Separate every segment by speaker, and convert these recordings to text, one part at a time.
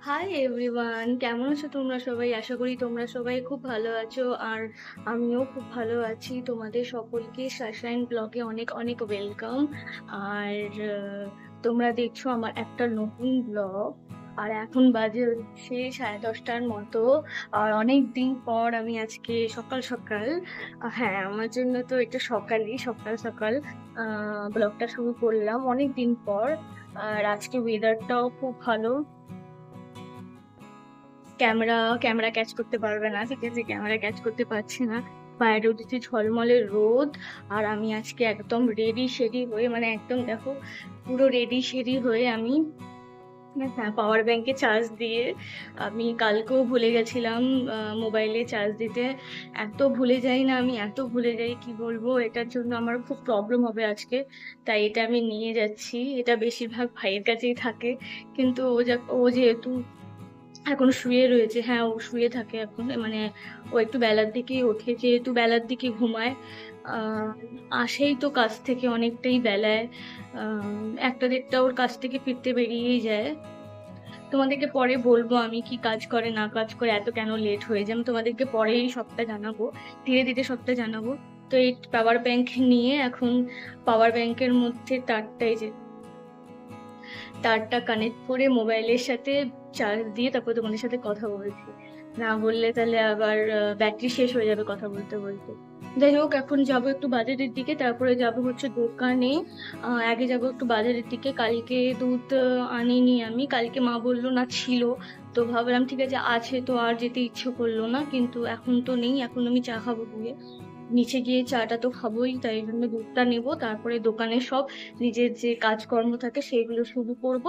Speaker 1: Hi everyone, কেমন আছো তোমরা সবাই? আশা করি তোমরা সবাই খুব ভালো আছো। আর আমিও খুব ভালো আছি। তোমাদের সকলকে সানশাইন ব্লগে অনেক অনেক ওয়েলকাম। আর তোমরা দেখছো আমার একটা নতুন ব্লগ। আর এখন বাজে হচ্ছে 10:30টার মতো। আর অনেক দিন পর আমি আজকে সকাল সকাল, হ্যাঁ আমার জন্য তো এটা সকালই, সকাল সকাল ব্লগটা শুরু করলাম অনেক দিন পর। আর আজকে ওয়েদারটাও খুব ভালো। ক্যামেরা ক্যামেরা ক্যাচ করতে পারবে না, ঠিক আছে, ক্যামেরা ক্যাচ করতে পারছে না। বাইরে উঠেছে ঝলমলে রোদ। আর আমি আজকে একদম রেডি শেডি হয়ে, মানে একদম দেখো, পুরো রেডি শেডি হয়ে আমি, হ্যাঁ, পাওয়ার ব্যাংকে চার্জ দিয়ে, আমি কালকেও ভুলে গেছিলাম মোবাইলে চার্জ দিতে। এত ভুলে যাই না আমি, এত ভুলে যাই কি বলবো, এটার জন্য আমার খুব প্রবলেম হবে আজকে। তাই এটা আমি নিয়ে যাচ্ছি। এটা বেশিরভাগ ভাইয়ের কাছেই থাকে, কিন্তু ও যেহেতু এখন শুয়ে রয়েছে, হ্যাঁ ও শুয়ে থাকে এখন, মানে ও একটু বেলার দিকেই ওঠে, যেহেতু বেলার দিকে ঘুমায়। আহ আসেই তো কাজ থেকে অনেকটাই বেলায়। একটা দেড়টা ওর কাছ থেকে ফিরতে বেরিয়েই যায়। তোমাদেরকে পরে বলবো আমি কি কাজ করে না কাজ করে এত কেন লেট হয়ে যায়, আমি তোমাদেরকে পরেই সবটা জানাবো, ধীরে ধীরে সবটা জানাবো। তো এই পাওয়ার ব্যাংক নিয়ে এখন, পাওয়ার ব্যাংকের মধ্যে তারটাই যে তারটা কানেক্ট করে মোবাইলের সাথে চার্জ দিয়ে তারপর তোমাদের সাথে কথা বলছি। না বললে তাহলে আবার ব্যাটারি শেষ হয়ে যাবে কথা বলতে বলতে। যাই হোক, এখন যাবো একটু বাজারের দিকে, তারপরে যাবো হচ্ছে দোকানে। আগে যাবো একটু বাজারের দিকে। কালকে দুধ আনিনি আমি, কালকে মা বললো না ছিল। তো ভাবলাম ঠিক আছে আছে তো, আর যেতে ইচ্ছে করলো না, কিন্তু এখন তো নেই, এখন আমি চা খাবো গিয়ে। নিচে গিয়ে চাটা তো খাবোই, তাই জন্য দুধটা নেবো, তারপরে দোকানে সব নিজের যে কাজকর্ম থাকে সেগুলো শুরু করব।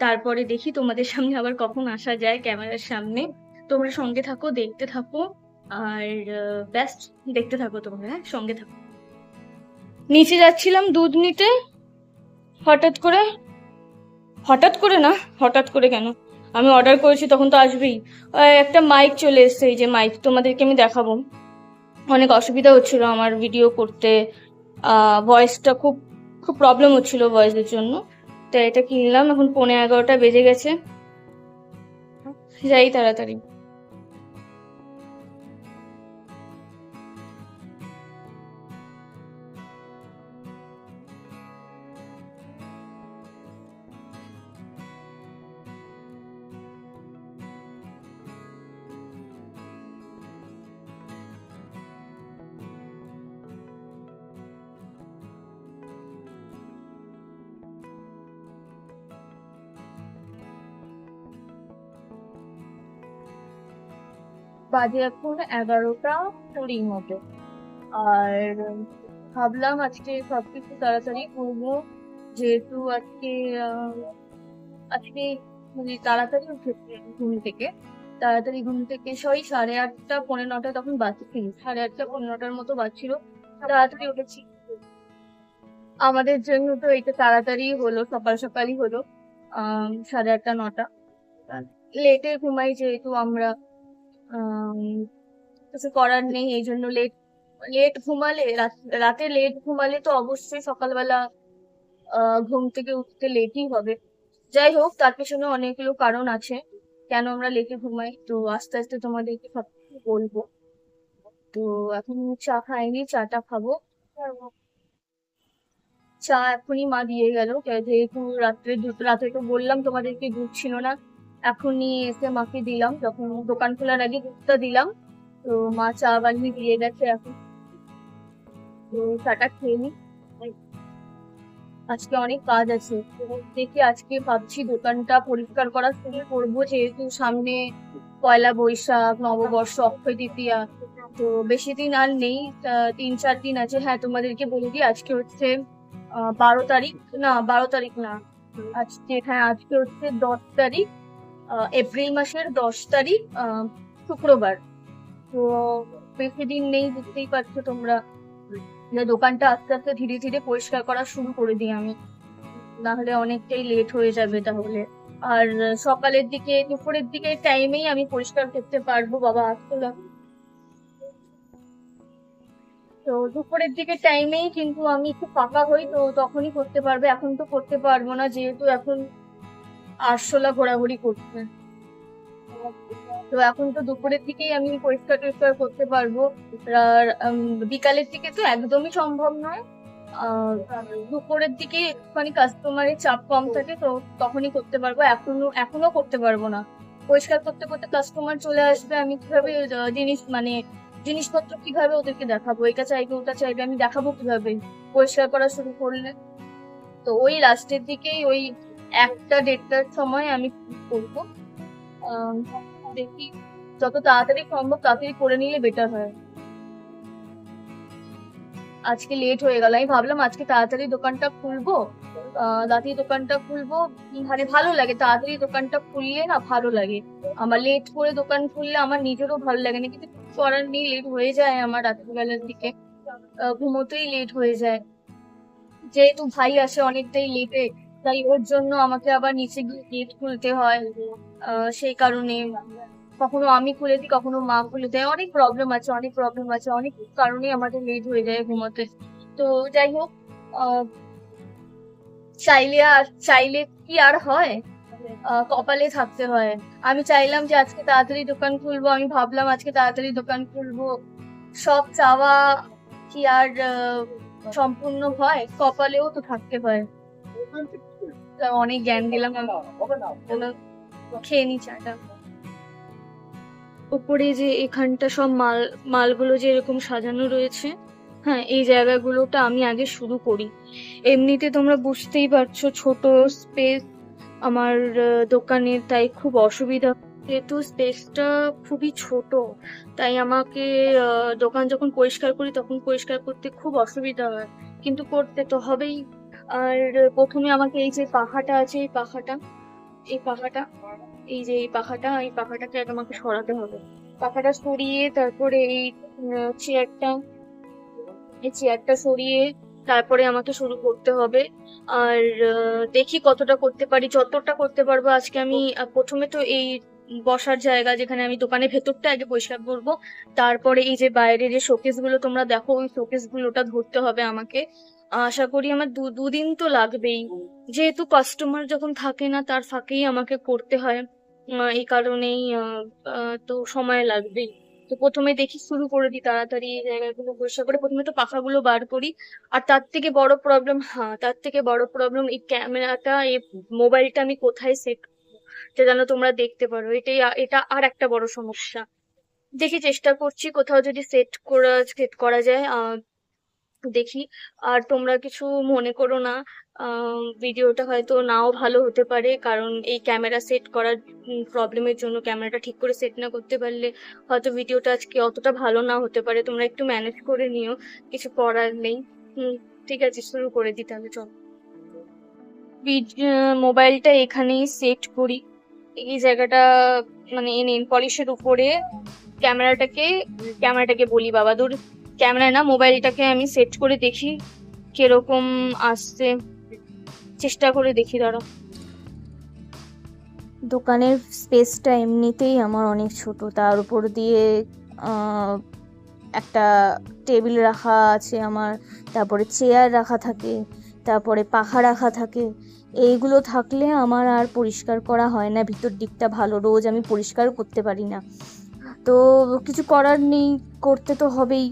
Speaker 1: তারপরে দেখি তোমাদের সামনে আবার কখন আসা যায় ক্যামেরার সামনে। তোমরা সঙ্গে থাকো, দেখতে থাকো। আর ব্যাস, দেখতে থাকো তোমরা, হ্যাঁ সঙ্গে থাকো। নিচে যাচ্ছিলাম দুধ নিতে, হঠাৎ করে, হঠাৎ করে না, হঠাৎ করে কেন, আমি অর্ডার করেছি তখন তো আসবেই। একটা মাইক চলে এসেছে, এই যে মাইক তোমাদেরকে আমি দেখাবো। অনেক অসুবিধা হচ্ছিল আমার ভিডিও করতে, ভয়েসটা খুব খুব প্রবলেম হচ্ছিল ভয়েসের জন্য। তাই এটা কিনলাম। এখন 11:45 বেজে গেছে, যাই তাড়াতাড়ি। বাজে এখন 11:20 মতো। আর ভাবলাম আজকে সবকিছু তাড়াতাড়ি করবো, যেহেতু আজকে আজকে মানে তাড়াতাড়ি উঠেছি আমি ঘুম থেকে। তাড়াতাড়ি ঘুম থেকে ওই 8:30 9:45 তখন বাজছিল, 8:30 9:45 মতো বাজছিল। তাড়াতাড়ি উঠেছি, আমাদের জন্য তো এটা তাড়াতাড়ি হলো, সকাল সকালই হলো। 8:30 9টা। লেটে ঘুমাই যেহেতু আমরা, আম, কিছু করার নেই, এই জন্য লেট। লেট ঘুমালে রাতে লেট ঘুমালে তো অবশ্যই সকালবেলা ঘুম থেকে উঠতে লেটই হবে। যাই হোক, তার পেছনে অনেকগুলো কারণ আছে কেন আমরা লেটে ঘুমাই, তো আস্তে আস্তে তোমাদেরকে সবকিছু বলবো। তো এখন চা খাইনি, চাটা খাবো। চা এখনই মা দিয়ে গেল, যেহেতু রাত্রে তো বললাম তোমাদেরকে দুধ ছিল না। এখনই এসে মাকে দিলাম, যখন দোকান খোলার আগে দুধটা দিলাম। তো মা চা বানিয়ে দিয়ে গেছে এখন। তো চাটা খেয়ে নি। আজকে অনেক কাজ আছে, তো দেখি আজকে ভাবছি দোকানটা পরিষ্কার করা শুরু করবো, যেহেতু সামনে পয়লা বৈশাখ, নববর্ষ, অক্ষয় তৃতীয়া। তো বেশি দিন আর নেই, 3 4 দিন আছে। হ্যাঁ তোমাদেরকে বলে দিই, আজকে হচ্ছে 12 তারিখ, না 12 তারিখ না, আজকে, হ্যাঁ আজকে হচ্ছে 10 তারিখ, এপ্রিল মাসের 10 তারিখ, শুক্রবার। তো বেশি দিন নেই, বুঝতেই পারছো তোমরা, যে দোকানটা আস্তে আস্তে ধীরে ধীরে পরিষ্কার করা শুরু করে দিই আমি, না হলে অনেকটাই লেট হয়ে যাবে তাহলে। আর সকালের দিকে, দুপুরের দিকে টাইমেই আমি পরিষ্কার করতে পারবো, বাবা আসলে। তো দুপুরের দিকে টাইমেই কিন্তু আমি একটু ফাঁকা হই, তো তখনই করতে পারবে, এখন তো করতে পারবো না যেহেতু এখন আরশোলা ঘোরাঘুরি করছে। তো এখন তো দুপুরের দিকেই আমি পরিষ্কার টরিষ্কার করতে পারবো। আর বিকালের দিকে তো একদমই সম্ভব নয়। আহ দুপুরের দিকে একটুখানি কাস্টমারের চাপ কম থাকে, তো তখনই করতে পারবো। এখনো করতে পারবো না। পরিষ্কার করতে করতে কাস্টমার চলে আসবে, আমি কিভাবে জিনিসপত্র কিভাবে ওদেরকে দেখাবো? এটা চাইবে ওটা চাইবে, আমি দেখাবো কিভাবে পরিষ্কার করা শুরু করলে? তো ওই লাস্টের দিকেই ওই 1টা 1:30টার সময় আমি করবো। আহ দেখি যত তাড়াতাড়ি সম্ভব তাড়াতাড়ি করে নিলে বেটার হয়। আজকে লেট হয়ে গেল, আমি ভাবলাম আজকে তাড়াতাড়ি দোকানটা খুলবো। তাড়াতাড়ি দোকানটা খুলবো, মানে ভালো লাগে তাড়াতাড়ি দোকানটা খুললে, না ভালো লাগে। আমার লেট করে দোকান খুললে আমার নিজেরও ভালো লাগে না, কিন্তু কিছু করার নেই, লেট হয়ে যায় আমার রাত্রিবেলার দিকে। ঘুমোতেই লেট হয়ে যায়। যেহেতু ভাই আসে অনেকটাই লেটে, তাই ওর জন্য আমাকে আবার নিচে গিয়ে গেট খুলতে হয়। সেই কারণে কখনো আমি খুলে দিই, কখনো মা খুলে দেয়। অনেক প্রবলেম আছে, অনেক কারণে আমাদের লেট হয়ে যায় ঘুমোতে। তো যাই হোক, আহ চাইলে কি আর হয়? কপালে থাকতে হয়। আমি চাইলাম যে আজকে তাড়াতাড়ি দোকান খুলবো, আমি ভাবলাম আজকে তাড়াতাড়ি দোকান খুলবো। সব চাওয়া কি আর সম্পূর্ণ হয়? কপালেও তো থাকতে হয়। তা অনেক জ্ঞান দিলাম আমি। চলো, খেয়ে নি চাটা। উপরে যে এখানটা সব মালগুলো যে এরকম সাজানো রয়েছে, হ্যাঁ, এই জায়গাগুলোটা আমি আগে শুরু করি। এমনিতে তোমরা বুঝতেই পারছো ছোট স্পেস আমার দোকানের, তাই খুব অসুবিধা। যেহেতু স্পেসটা খুবই ছোট, তাই আমাকে দোকান যখন পরিষ্কার করি তখন পরিষ্কার করতে খুব অসুবিধা হয়, কিন্তু করতে তো হবেই। আর প্রথমে আমাকে এই যে পাখাটা আছে, এই পাখাটা এই পাখাটাকে আগে আমাকে সরাতে হবে। পাখাটা সরিয়ে তারপরে চেয়ারটা এই চেয়ারটা সরিয়ে তারপরে আমাকে শুরু করতে হবে। আর দেখি কতটা করতে পারি, যতটা করতে পারবো আজকে আমি। প্রথমে তো এই বসার জায়গা, যেখানে আমি দোকানের ভেতরটা আগে পরিষ্কার করবো। তারপরে এই যে বাইরে যে শোকেস গুলো তোমরা দেখো, ওই শোকেস গুলোটা ধরতে হবে আমাকে। আশা করি আমার দুদিন তো লাগবেই, যেহেতু কাস্টমার যখন থাকে না তার ফাঁকেই আমাকে করতে হয়। এই কারণেই তো সময় লাগবেই। তো প্রথমে দেখি শুরু করে দিই তাড়াতাড়ি এই জায়গাগুলো পরিষ্কার করে। প্রথমে তো পাখাগুলো বার করি। আর তার থেকে বড় প্রবলেম এই ক্যামেরাটা, এই মোবাইলটা আমি কোথায় সেট, যেন তোমরা দেখতে পারো। এটা আর একটা বড় সমস্যা। দেখি, চেষ্টা করছি কোথাও যদি সেট করা যায়। দেখি। আর তোমরা কিছু মনে করো না, ভিডিওটা হয়তো নাও ভালো হতে পারে, কারণ এই ক্যামেরা সেট করার প্রবলেমের জন্য, ক্যামেরাটা ঠিক করে সেট না করতে পারলে হয়তো ভিডিওটা আজকে অতটা ভালো না হতে পারে। তোমরা একটু ম্যানেজ করে নিও, কিছু করার নেই। ঠিক আছে, শুরু করে দিতে হবে, চল। মোবাইলটা এখানেই সেট করি, এই জায়গাটা, মানে এই নেল পলিশের উপরে ক্যামেরাটাকে ক্যামেরাটাকে বলি বাবাদুর, ক্যামেরা না, মোবাইলটাকে আমি সেট করে দেখি কিরকম আসছে। চেষ্টা করে দেখি, দাঁড়াও। দোকানের স্পেসটা এমনিতেই আমার অনেক ছোট, তার উপর দিয়ে একটা টেবিল রাখা আছে আমার, তারপরে চেয়ার রাখা থাকে, তারপরে পাখা রাখা থাকে। এইগুলো থাকলে আমার আর পরিষ্কার করা হয় না, ভিতর দিকটা ভালো রোজ আমি পরিষ্কার করতে পারি না। তো কিছু করার নেই, করতে তো হবেই।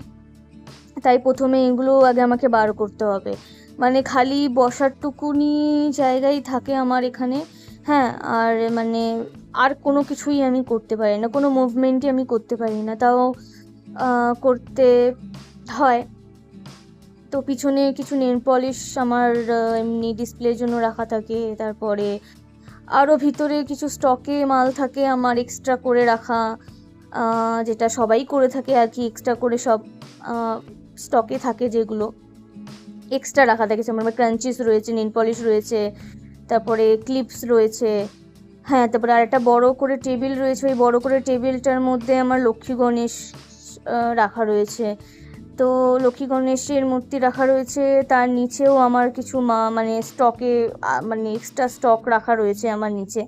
Speaker 1: তাই প্রথমে এগুলো আগে আমাকে বার করতে হবে। মানে খালি বসার টুকুনি জায়গায় থাকে আমার এখানে, হ্যাঁ। আর মানে আর কোনো কিছুই আমি করতে পারি না, কোনো মুভমেন্টই আমি করতে পারি না, তাও করতে হয়। তো পিছনে কিছু নেল পলিশ আমার এমনি ডিসপ্লের জন্য রাখা থাকে। তারপরে আরও ভিতরে কিছু স্টকে মাল থাকে আমার এক্সট্রা করে রাখা, যেটা সবাই করে থাকে আর কি, এক্সট্রা করে সব স্টকে থাকে, যেগুলো এক্সট্রা রাখা থাকে। যেমন আমার ক্রাঞ্চিস রয়েছে, নেল পলিশ রয়েছে, তারপরে ক্লিপস রয়েছে, হ্যাঁ। তারপরে আর একটা বড় করে টেবিল রয়েছে, ওই বড় করে টেবিলটার মধ্যে আমার লক্ষ্মী গণেশ রাখা রয়েছে। তো লক্ষ্মী গণেশের মূর্তি রাখা রয়েছে, তার নিচেও আমার কিছু মানে স্টকে, মানে এক্সট্রা স্টক রাখা রয়েছে আমার নিচে।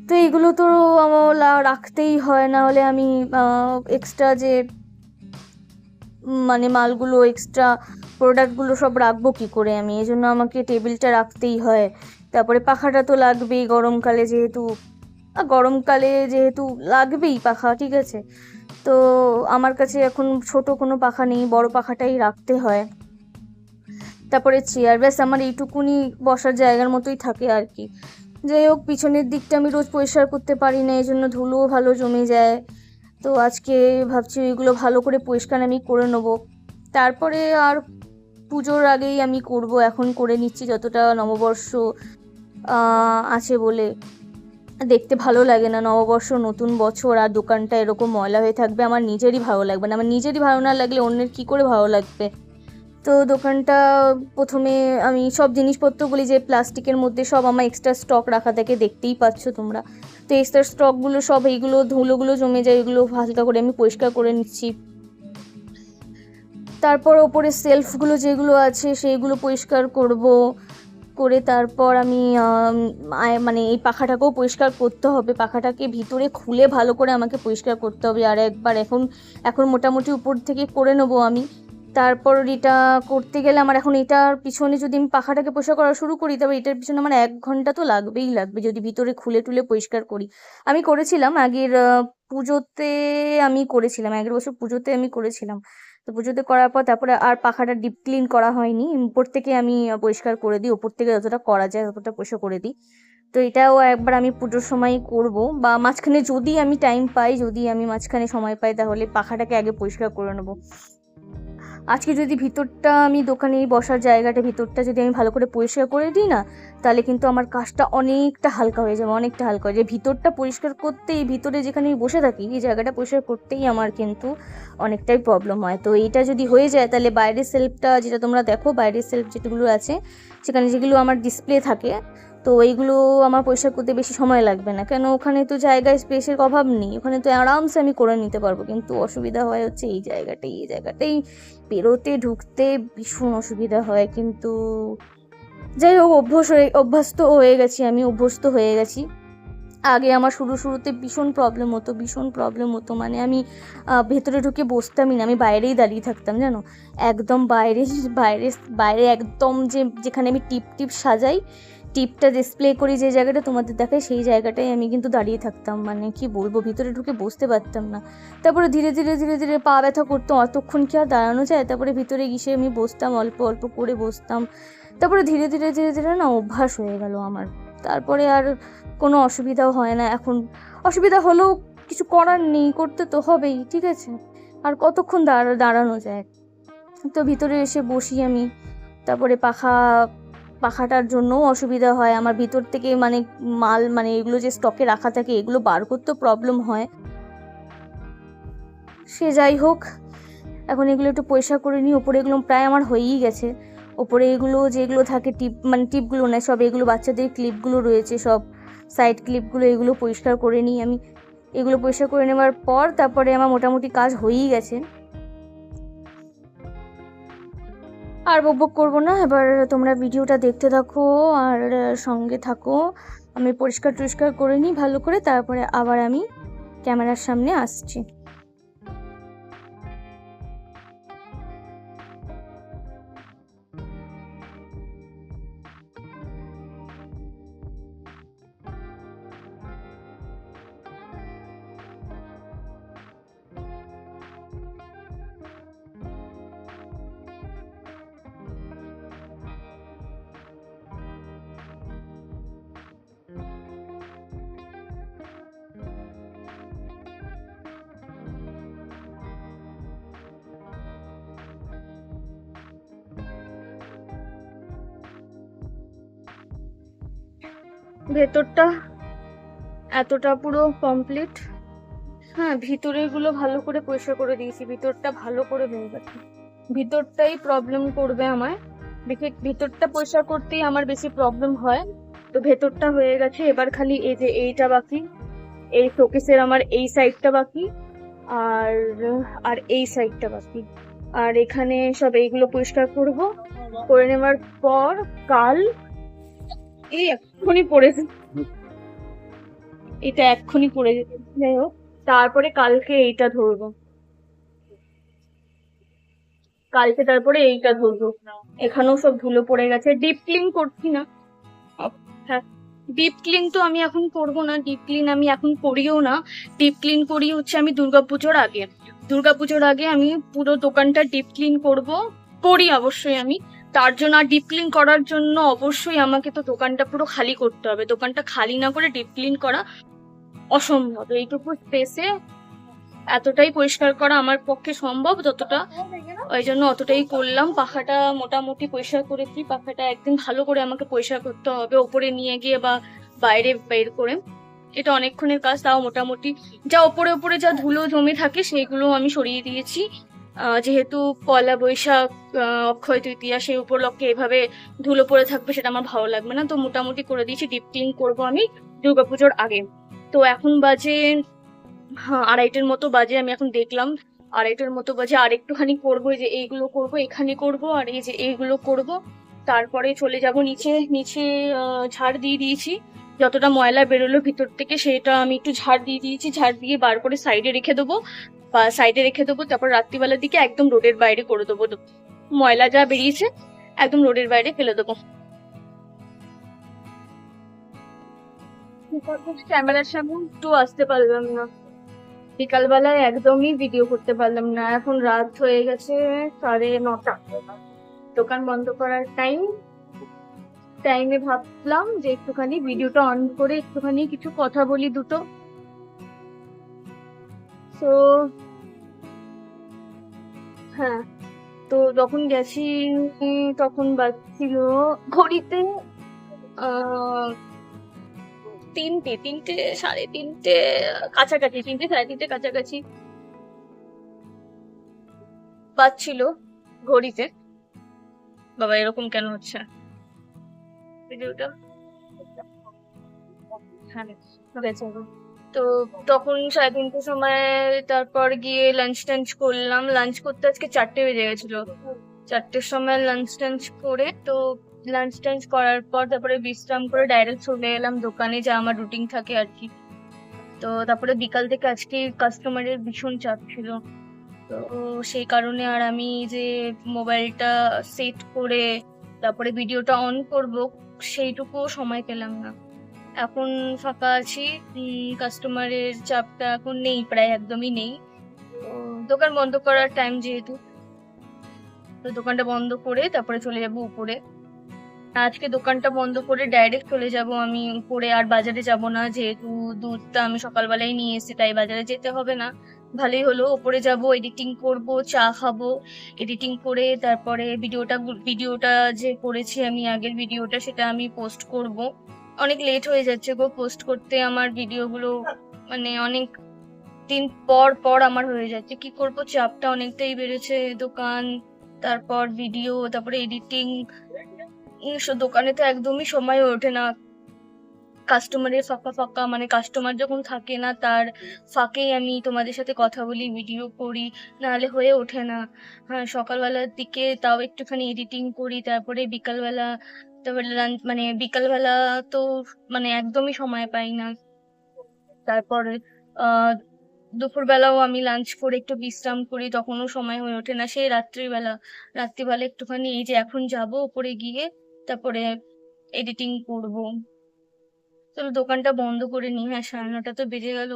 Speaker 1: তো এগুলো তো আমার রাখতেই হয়, না হলে আমি এক্সট্রা যে মানে মালগুলো, এক্সট্রা প্রোডাক্টগুলো সব রাখবো কি করে আমি, এই জন্য আমাকে টেবিলটা রাখতেই হয়। তারপরে পাখাটা তো লাগবেই গরমকালে, যেহেতু
Speaker 2: আর গরমকালে যেহেতু লাগবেই পাখা, ঠিক আছে, তো আমার কাছে এখন ছোট কোনো পাখা নেই, বড় পাখাটাই রাখতে হয়। তারপরে চেয়ার, ব্যাস আমার এইটুকুনি বসার জায়গার মতোই থাকে আর কি। যাই হোক, পিছনের দিকটা আমি রোজ পরিষ্কার করতে পারি না, এই জন্য ধুলোও ভালো জমে যায়। তো আজকে ভাবছি ওইগুলো ভালো করে পরিষ্কার আমি করে নেবো। তারপরে আর পুজোর আগেই আমি করব, এখন করে নিচ্ছি যতটা নববর্ষ আছে বলে। দেখতে ভালো লাগে না নববর্ষ, নতুন বছর, আর দোকানটা এরকম ময়লা হয়ে থাকবে, আমার নিজেরই ভালো লাগবে না। আমার নিজেরই ভালো না লাগলে অন্যের কি করে ভালো লাগবে। তো দোকানটা প্রথমে আমি সব জিনিসপত্রগুলি যে প্লাস্টিকের মধ্যে সব আমার এক্সট্রা স্টক রাখা থাকে, দেখতেই পাচ্ছ তোমরা। তো এক্সট্রা স্টকগুলো সব, এইগুলো ধুলোগুলো জমে যায়, এগুলো হালকা করে আমি পরিষ্কার করে নিচ্ছি। তারপর ওপরে সেলফগুলো যেগুলো আছে সেইগুলো পরিষ্কার করব, করে তারপর আমি মানে এই পাখাটাকেও পরিষ্কার করতে হবে, পাখাটাকে ভিতরে খুলে ভালো করে আমাকে পরিষ্কার করতে হবে আর একবার। এখন মোটামুটি উপর থেকে করে নেবো আমি। তারপর এটা করতে গেলে আমার এখন এটার পিছনে যদি আমি পাখাটাকে পরিষ্কার করা শুরু করি, তবে এটার পিছনে আমার 1 ঘন্টা তো লাগবেই লাগবে, যদি ভিতরে খুলে টুলে পরিষ্কার করি। আমি করেছিলাম আগের পুজোতে, আমি করেছিলাম আগের বছর পুজোতে আমি করেছিলাম। তো পুজোতে করার পর তারপরে আর পাখাটা ডিপ ক্লিন করা হয়নি, উপর থেকে আমি পরিষ্কার করে দিই, উপর থেকে যতটা করা যায় ততটা পরিষ্কার করে দিই। তো এটাও একবার আমি পুজোর সময় করব, বা মাঝখানে যদি আমি টাইম পাই, যদি আমি মাঝখানে সময় পাই, তাহলে পাখাটাকে আগে পরিষ্কার করে নেবো। আজকে যদি ভিতরটা আমি দোকানে বসার জায়গাটা ভিতরটা যদি আমি ভালো করে পরিষ্কার করে দিই না, তাহলে কিন্তু আমার কাজটা অনেকটা হালকা হয়ে যাবে, অনেকটা হালকা হয়ে যাবে। ভিতরটা পরিষ্কার করতেই, ভিতরে যেখানে আমি বসে থাকি এই জায়গাটা পরিষ্কার করতেই আমার কিন্তু অনেকটাই প্রবলেম হয়। তো এইটা যদি হয়ে যায়, তাহলে বাইরের সেলফটা যেটা তোমরা দেখো, বাইরের সেলফ যেগুলো আছে সেখানে যেগুলো আমার ডিসপ্লে থাকে, তো এইগুলো আমার পরিষ্কার করতে বেশি সময় লাগবে না, কেন ওখানে তো জায়গায় স্পেসের অভাব নেই, ওখানে তো আরামসে আমি করে নিতে পারবো। কিন্তু অসুবিধা হয় হচ্ছে এই জায়গাটাই বেরোতে ঢুকতে ভীষণ অসুবিধা হয়। কিন্তু যাই হোক, অভ্যস্ত হয়ে গেছি, আমি অভ্যস্ত হয়ে গেছি। আগে আমার শুরুতে ভীষণ প্রবলেম হতো, মানে আমি ভেতরে ঢুকে বসতামই না, আমি বাইরেই দাঁড়িয়ে থাকতাম জানো, একদম বাইরে বাইরে বাইরে একদম যেখানে আমি টিপ সাজাই, টিপটা ডিসপ্লে করি, যে জায়গাটা তোমাদের দেখায় সেই জায়গাটায় আমি কিন্তু দাঁড়িয়ে থাকতাম, মানে কি বলবো, ভিতরে ঢুকে বসতে পারতাম না। তারপরে ধীরে ধীরে পা ব্যথা করতো, অতক্ষণ কি আর দাঁড়ানো যায়, তারপরে ভিতরে গিয়ে আমি বসতাম, অল্প অল্প করে বসতাম। তারপরে ধীরে ধীরে না অভ্যাস হয়ে গেল আমার, তারপরে আর কোনো অসুবিধাও হয় না এখন। অসুবিধা হলেও কিছু করার নেই, করতে তো হবেই, ঠিক আছে, আর কতক্ষণ দাঁড়ানো যায়। তো ভিতরে এসে বসি আমি, তারপরে পাখাটার জন্যও অসুবিধা হয় আমার, ভিতর থেকে মানে মাল, মানে এগুলো যে স্টকে রাখা থাকে এগুলো বার করতেও প্রবলেম হয়। সে যাই হোক, এখন এগুলো একটু পরিষ্কার করে নিই। ওপরে এগুলো প্রায় আমার হয়েই গেছে, ওপরে এগুলো যেগুলো থাকে টিপগুলো না, সব এগুলো বাচ্চাদের ক্লিপগুলো রয়েছে, সব সাইড ক্লিপগুলো, এগুলো পরিষ্কার করে নিই আমি। এগুলো পরিষ্কার করে নেওয়ার পর তারপরে আমার মোটামুটি কাজ হয়েই গেছে। আর বকবক করবো না, এবার তোমরা ভিডিওটা দেখতে থাকো আর সঙ্গে থাকো। আমি পরিষ্কার করে নিই ভালো করে, তারপরে আবার আমি ক্যামেরার সামনে আসছি। ভেতরটা এতটা পুরো কমপ্লিট। হ্যাঁ, ভিতরেগুলো ভালো করে পরিষ্কার করে দিয়েছি, ভিতরটা ভালো করে হয়ে গেছে। ভিতরটাই প্রবলেম করবে আমার, ভিতরটা পরিষ্কার করতেই আমার বেশি প্রবলেম হয়। তো ভেতরটা হয়ে গেছে, এবার খালি এই যে এইটা বাকি, এই শোকেসের আমার এই সাইডটা বাকি, আর আর এই সাইডটা বাকি, আর এখানে সব এইগুলো পরিষ্কার করে নেওয়ার পর কাল এই এক্ষুনি পড়ে এটা এক্ষুনি পড়ে যেতে, যাই হোক, তারপরে কালকে এইটা ধরবো, তারপরে এইটা ধরবো। এখানেও সব ধুলো পড়ে গেছে, ডিপ ক্লিন করছি না। হ্যাঁ,
Speaker 1: ডিপ ক্লিন তো আমি এখন করবো না, ডিপ ক্লিন আমি এখন করিও না। ডিপ ক্লিন করি হচ্ছে আমি দুর্গাপুজোর আগে। দুর্গাপুজোর আগে আমি পুরো দোকানটা ডিপ ক্লিন করি অবশ্যই আমি। তার জন্য আর ডিপ ক্লিন করার জন্য অবশ্যই আমাকে তো দোকানটা পুরো খালি করতে হবে। দোকানটা খালি না করে ডিপ ক্লিন করা অসম্ভব। এইটুকু স্পেসে এতটাই পরিষ্কার করা আমার পক্ষে সম্ভব যতটা, ওই জন্য অতটাই করলাম। পাখাটা মোটামুটি পরিষ্কার করেছি। পাখাটা একদিন ভালো করে আমাকে পরিষ্কার করতে হবে, ওপরে নিয়ে গিয়ে বা বাইরে বের করে। এটা অনেকক্ষণের কাজ, তাও মোটামুটি যা ওপরে ওপরে যা ধুলো জমে থাকে সেইগুলো আমি সরিয়ে দিয়েছি। যেহেতু পয়লা বৈশাখ, অক্ষয় তৃতীয়া, সেই উপলক্ষে এভাবে ধুলো পড়ে থাকবে সেটা আমার ভালো লাগবে না। তো মোটামুটি করে দিয়েছি। ডিপ ক্লিন করবো আমি দুর্গাপুজোর আগে। তো এখন বাজে 2:30 মতো বাজে। আমি এখন দেখলাম 2:30 মতো বাজে। আর একটুখানি করবো, এই যে এইগুলো করবো, এখানে করবো, আর এই যে এইগুলো করব। তারপরে চলে যাব নিচে। নিচে ঝাড় দিয়ে দিয়েছি। যতটা ময়লা বেরোলো ভিতর থেকে সেটা আমি একটু ঝাড় দিয়ে দিয়েছি। ঝাড় দিয়ে বার করে সাইডে রেখে দেবো, বা সাইডে রেখে দেবো। তারপর রাত্রিবেলার দিকে একদম রোডের বাইরে করে দেবো। ময়লা যা বেরিয়েছে একদম রোডের বাইরে ফেলে দেবো। ক্যামেরার সামনে একটু আসতে পারলাম না, বিকালবেলায় একদমই ভিডিও করতে পারলাম না। এখন রাত হয়ে গেছে 9:30, দোকান বন্ধ করার টাইমে ভাবলাম যে একটুখানি ভিডিওটা অন করে একটুখানি কিছু কথা বলি দুটো। তো হ্যাঁ, তো যখন গেছি তখন বাজছিল ঘড়িতে 3টে 3:30 কাছাকাছি, 3:30 কাছাকাছি বাজছিল ঘড়িতে। বাবা এরকম কেন হচ্ছে ভিডিওটা? হ্যাঁ, হয়েছে। তো তখন 3:30 সময় তারপর গিয়ে লাঞ্চ করলাম। লাঞ্চ করতে আজকে 4টে বেজে গেছিল। 4টের সময় লাঞ্চ করে, তো লাঞ্চ করার পর তারপরে বিশ্রাম করে ডাইরেক্ট চলে এলাম দোকানে, যা আমার রুটিন থাকে আর কি। তো তারপরে বিকাল থেকে আজকে কাস্টমারের ভীষণ চাপ ছিল। তো সেই কারণে আর আমি যে মোবাইলটা সেট করে তারপরে ভিডিওটা অন করব সেইটুকু সময় পেলাম না। এখন ফাঁকা আছি। কাস্টমারের চাপটা এখন নেই, প্রায় একদমই নেই। তো দোকান বন্ধ করার টাইম যেহেতু, তো দোকানটা বন্ধ করে তারপরে চলে যাব উপরে। আজকে দোকানটা বন্ধ করে ডাইরেক্ট চলে যাব আমি উপরে, আর বাজারে যাব না। যেহেতু দুধটা আমি সকালবেলায় নিয়ে এসেছি তাই বাজারে যেতে হবে না, ভালোই হলো। উপরে যাব, এডিটিং করব, চা খাবো, এডিটিং করে তারপরে ভিডিওটা যে করেছি আমি আগের ভিডিওটা, সেটা আমি পোস্ট করব। অনেক লেট হয়ে যাচ্ছে গো পোস্ট করতে আমার ভিডিওগুলো, মানে অনেক দিন পর আমার হয়ে যাচ্ছে। কি করব, চাপটা অনেকটাই বেড়েছে। দোকান, তারপর ভিডিও, তারপরে এডিটিং, দোকানে তো একদমই সময় ওঠে না। কাস্টমারের ফাঁকা মানে কাস্টমার যখন থাকে না তার ফাঁকেই আমি তোমাদের সাথে কথা বলি, ভিডিও করি, নাহলে হয়ে ওঠে না। হ্যাঁ, সকালবেলার দিকে তাও একটুখানি এডিটিং করি, তারপরে বিকালবেলা, তারপরে মানে বিকালবেলা তো মানে একদমই সময় পাই না। তারপর দুপুরবেলাও আমি লাঞ্চ করে একটু বিশ্রাম করি, তখনও সময় হয়ে ওঠে না। সেই রাত্রিবেলা একটুখানি, এই যে এখন যাব উপরে গিয়ে তারপরে এডিটিং করব। চলো দোকানটা বন্ধ করে নিই। হ্যাঁ, 9:30 তো বেজে গেল,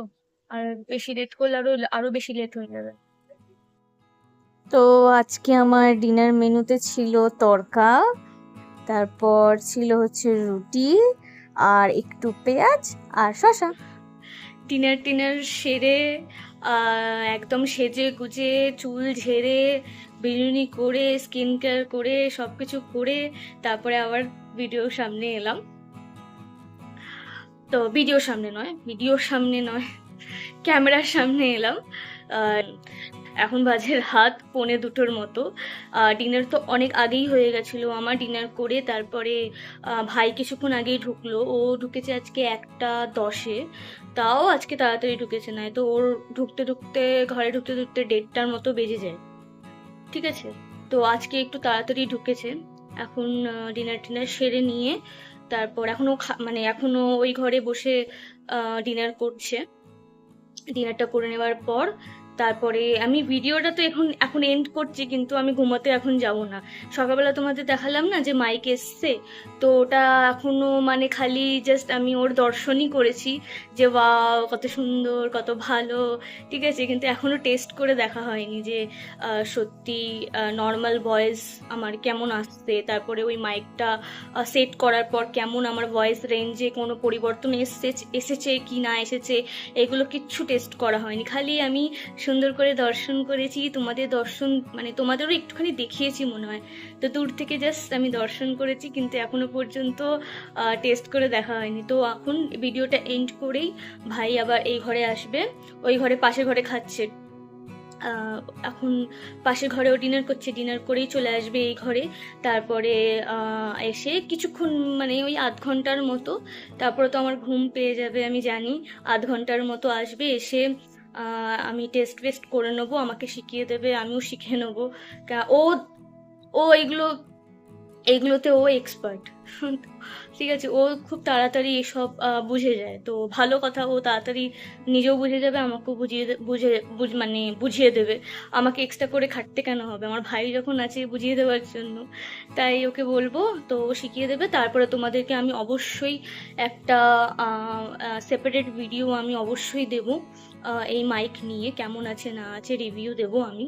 Speaker 1: আর বেশি লেট করলে আরো বেশি লেট হয়ে যাবে।
Speaker 2: তো আজকে আমার ডিনার মেনুতে ছিল তড়কা, তারপর ছিল হচ্ছে রুটি আর একটু পেঁয়াজ আর শসা।
Speaker 1: ডিনার সেরে একদম সেজে গুজে চুল ঝেড়ে বিনুনি করে স্কিন কেয়ার করে সবকিছু করে তারপরে আবার ভিডিওর সামনে এলাম। তো ভিডিওর সামনে নয় ক্যামেরার সামনে এলাম। এখন বাজে রাত 1:45 মতো। ডিনার তো অনেক আগেই হয়ে গেছিলো আমার। ডিনার করে তারপরে ভাই কিছুক্ষণ আগেই ঢুকলো। ও ঢুকেছে আজকে 1:10-এ। তাও আজকে তাড়াতাড়ি ঢুকেছে, না তো ওর ঘরে ঢুকতে 1:30টার মতো বেজে যায়। ঠিক আছে, তো আজকে একটু তাড়াতাড়ি ঢুকেছে। এখন ডিনার সেরে নিয়ে তারপর এখনো ওই ঘরে বসে ডিনার করছে। ডিনারটা করে নেওয়ার পর তারপরে আমি ভিডিওটা তো এখন এখন এন্ড করছি, কিন্তু আমি ঘুমাতে এখন যাব না। সকালবেলা তোমাদের দেখালাম না যে মাইক এসছে, তো ওটা এখনো মানে খালি জাস্ট আমি ওর দর্শনই করেছি যে ওয়াও কত সুন্দর কত ভালো, ঠিক আছে, কিন্তু এখনো টেস্ট করে দেখা হয়নি যে সত্যি নর্মাল ভয়েস আমার কেমন আসছে, তারপরে ওই মাইকটা সেট করার পর কেমন আমার ভয়েস রেঞ্জে কোনো পরিবর্তন এসেছে কি না এসেছে, এগুলো কিচ্ছু টেস্ট করা হয়নি। খালি আমি সুন্দর করে দর্শন করেছি, তোমাদের দর্শন মানে তোমাদেরও একটুখানি দেখিয়েছি মনে হয়, তো দূর থেকে জাস্ট আমি দর্শন করেছি, কিন্তু এখনো পর্যন্ত টেস্ট করে দেখা হয়নি। তো এখন ভিডিওটা এন্ড করেই ভাই আবার এই ঘরে আসবে, ওই ঘরে পাশের ঘরে খাচ্ছে, এখন পাশের ঘরেও ডিনার করছে, ডিনার করেই চলে আসবে এই ঘরে। তারপরে এসে কিছুক্ষণ মানে ওই আধ ঘন্টার মতো, তারপরে তো আমার ঘুম পেয়ে যাবে আমি জানি, আধ ঘন্টার মতো আসবে, এসে আমি টেস্ট ফেস্ট করে নেবো, আমাকে শিখিয়ে দেবে, আমিও শিখে নেবো। ও ও এইগুলোতে ও এক্সপার্ট, ঠিক আছে, ও খুব তাড়াতাড়ি এসব বুঝে যায়, তো ভালো কথা, ও তাড়াতাড়ি নিজেও বুঝে যাবে, আমাকেও মানে বুঝিয়ে দেবে, আমাকে এক্সট্রা করে খাটতে কেন হবে, আমার ভাই যখন আছে বুঝিয়ে দেওয়ার জন্য, তাই ওকে বলবো, তো ও শিখিয়ে দেবে। তারপরে তোমাদেরকে আমি অবশ্যই একটা সেপারেট ভিডিও আমি অবশ্যই দেবো এই মাইক নিয়ে, কেমন আছে না আছে রিভিউ দেবো আমি।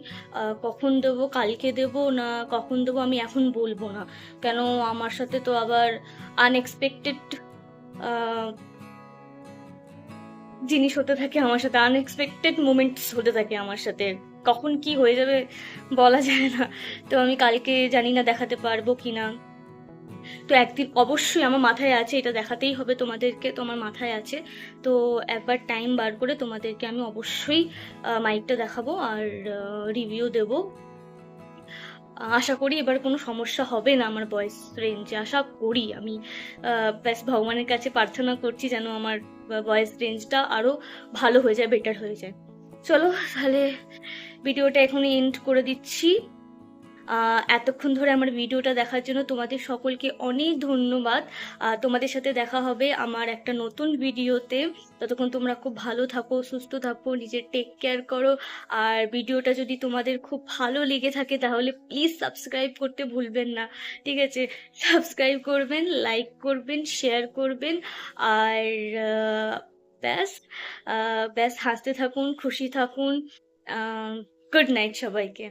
Speaker 1: কখন দেবো, কালকে দেবো না কখন দেবো আমি এখন বলবো না, কেন আমার সাথে তো আবার আনএক্সপেক্টেড জিনিস হতে থাকে, আমার সাথে আনএক্সপেক্টেড মোমেন্টস হতে থাকে, আমার সাথে কখন কি হয়ে যাবে বলা যায় না। তো আমি কালকে জানি না দেখাতে পারবো কিনা, তো একদিন অবশ্যই আমার মাথায় আছে, এটা দেখাতেই হবে তোমাদেরকে, তো আমার মাথায় আছে, তো একবার টাইম বার করে তোমাদেরকে আমি অবশ্যই মাইকটা দেখাবো আর রিভিউ দেবো। আশা করি এবার কোনো সমস্যা হবে না আমার ভয়েস রেঞ্জে, আশা করি আমি, ব্যাস ভগবানের কাছে প্রার্থনা করছি যেন আমার ভয়েস রেঞ্জটা আরো ভালো হয়ে যায়, বেটার হয়ে যায়। চলো তাহলে ভিডিওটা এখনই এন্ড করে দিচ্ছি। এতক্ষণ ধরে আমার ভিডিওটা দেখার জন্য তোমাদের সকলকে অনেক ধন্যবাদ। তোমাদের সাথে দেখা হবে আমার একটা নতুন ভিডিওতে, ততক্ষণ তোমরা খুব ভালো থাকো, সুস্থ থাকো, নিজের টেক কেয়ার করো। আর ভিডিওটা যদি তোমাদের খুব ভালো লেগে থাকে তাহলে প্লিজ সাবস্ক্রাইব করতে ভুলবেন না, ঠিক আছে, সাবস্ক্রাইব করবেন, লাইক করবেন, শেয়ার করবেন, আর ব্যাস ব্যাস হাসতে থাকুন, খুশি থাকুন। গুড নাইট সবাইকে।